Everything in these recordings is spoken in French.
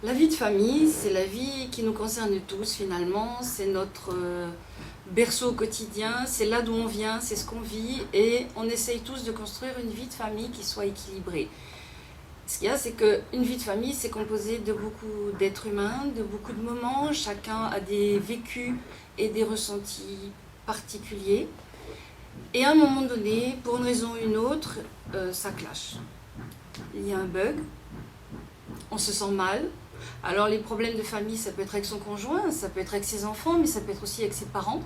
La vie de famille, c'est la vie qui nous concerne tous finalement, c'est notre berceau au quotidien, c'est là d'où on vient, c'est ce qu'on vit et on essaye tous de construire une vie de famille qui soit équilibrée. Ce qu'il y a, c'est qu'une vie de famille, c'est composé de beaucoup d'êtres humains, de beaucoup de moments, chacun a des vécus et des ressentis particuliers. Et à un moment donné, pour une raison ou une autre, ça clash. Il y a un bug, on se sent mal. Alors les problèmes de famille, ça peut être avec son conjoint, ça peut être avec ses enfants, mais ça peut être aussi avec ses parents,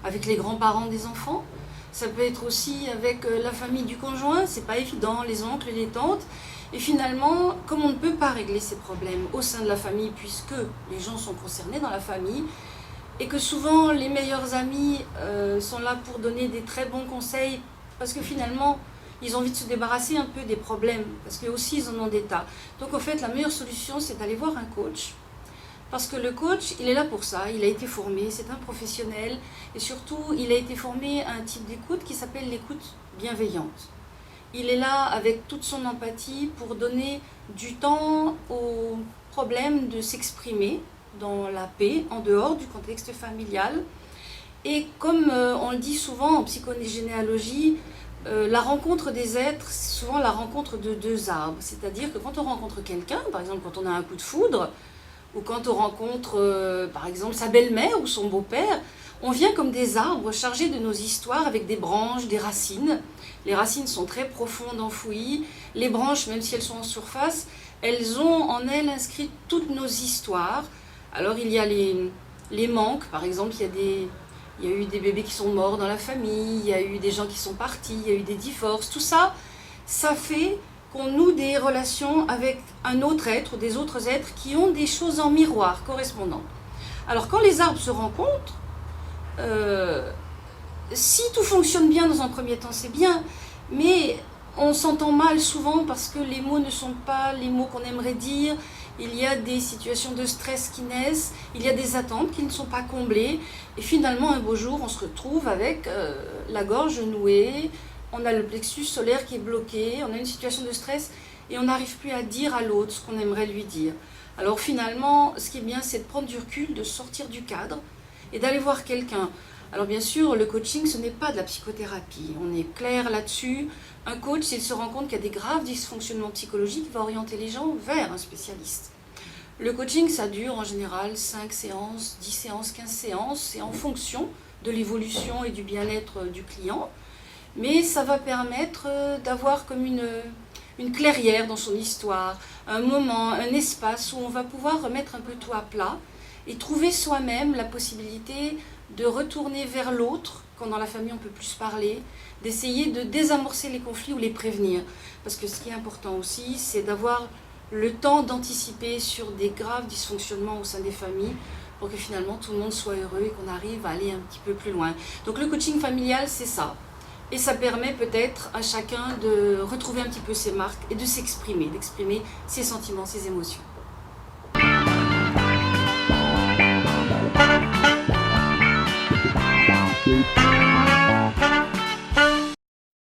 avec les grands-parents des enfants. Ça peut être aussi avec la famille du conjoint, c'est pas évident, les oncles, les tantes. Et finalement, comme on ne peut pas régler ces problèmes au sein de la famille, puisque les gens sont concernés dans la famille, et que souvent les meilleurs amis sont là pour donner des très bons conseils, parce que finalement, ils ont envie de se débarrasser un peu des problèmes, parce qu'eux aussi ils en ont des tas. Donc en fait, la meilleure solution, c'est d'aller voir un coach. Parce que le coach, il est là pour ça, il a été formé, c'est un professionnel, et surtout, il a été formé à un type d'écoute qui s'appelle l'écoute bienveillante. Il est là avec toute son empathie pour donner du temps au problème de s'exprimer dans la paix, en dehors du contexte familial. Et comme on le dit souvent en psychogénéalogie, la rencontre des êtres, c'est souvent la rencontre de deux arbres. C'est-à-dire que quand on rencontre quelqu'un, par exemple quand on a un coup de foudre, ou quand on rencontre par exemple sa belle-mère ou son beau-père, on vient comme des arbres chargés de nos histoires avec des branches, des racines. Les racines sont très profondes, enfouies. Les branches, même si elles sont en surface, elles ont en elles inscrit toutes nos histoires. Alors il y a les manques, par exemple, il y a eu des bébés qui sont morts dans la famille, il y a eu des gens qui sont partis, il y a eu des divorces. Tout ça, ça fait qu'on noue des relations avec un autre être ou des autres êtres qui ont des choses en miroir correspondantes. Alors quand les arbres se rencontrent, si tout fonctionne bien dans un premier temps, c'est bien, mais on s'entend mal souvent parce que les mots ne sont pas les mots qu'on aimerait dire. Il y a des situations de stress qui naissent, il y a des attentes qui ne sont pas comblées, et finalement un beau jour on se retrouve avec la gorge nouée, on a le plexus solaire qui est bloqué, on a une situation de stress et on n'arrive plus à dire à l'autre ce qu'on aimerait lui dire. Alors finalement, ce qui est bien, c'est de prendre du recul, de sortir du cadre et d'aller voir quelqu'un. Alors bien sûr, le coaching, ce n'est pas de la psychothérapie, on est clair là-dessus. Un coach, s'il se rend compte qu'il y a des graves dysfonctionnements psychologiques, va orienter les gens vers un spécialiste. Le coaching, ça dure en général 5 séances, 10 séances, 15 séances, c'est en fonction de l'évolution et du bien-être du client. Mais ça va permettre d'avoir comme une clairière dans son histoire, un moment, un espace où on va pouvoir remettre un peu tout à plat et trouver soi-même la possibilité de retourner vers l'autre, quand dans la famille on peut plus parler, d'essayer de désamorcer les conflits ou les prévenir. Parce que ce qui est important aussi, c'est d'avoir le temps d'anticiper sur des graves dysfonctionnements au sein des familles pour que finalement tout le monde soit heureux et qu'on arrive à aller un petit peu plus loin. Donc le coaching familial, c'est ça. Et ça permet peut-être à chacun de retrouver un petit peu ses marques et de s'exprimer, d'exprimer ses sentiments, ses émotions. Thank you.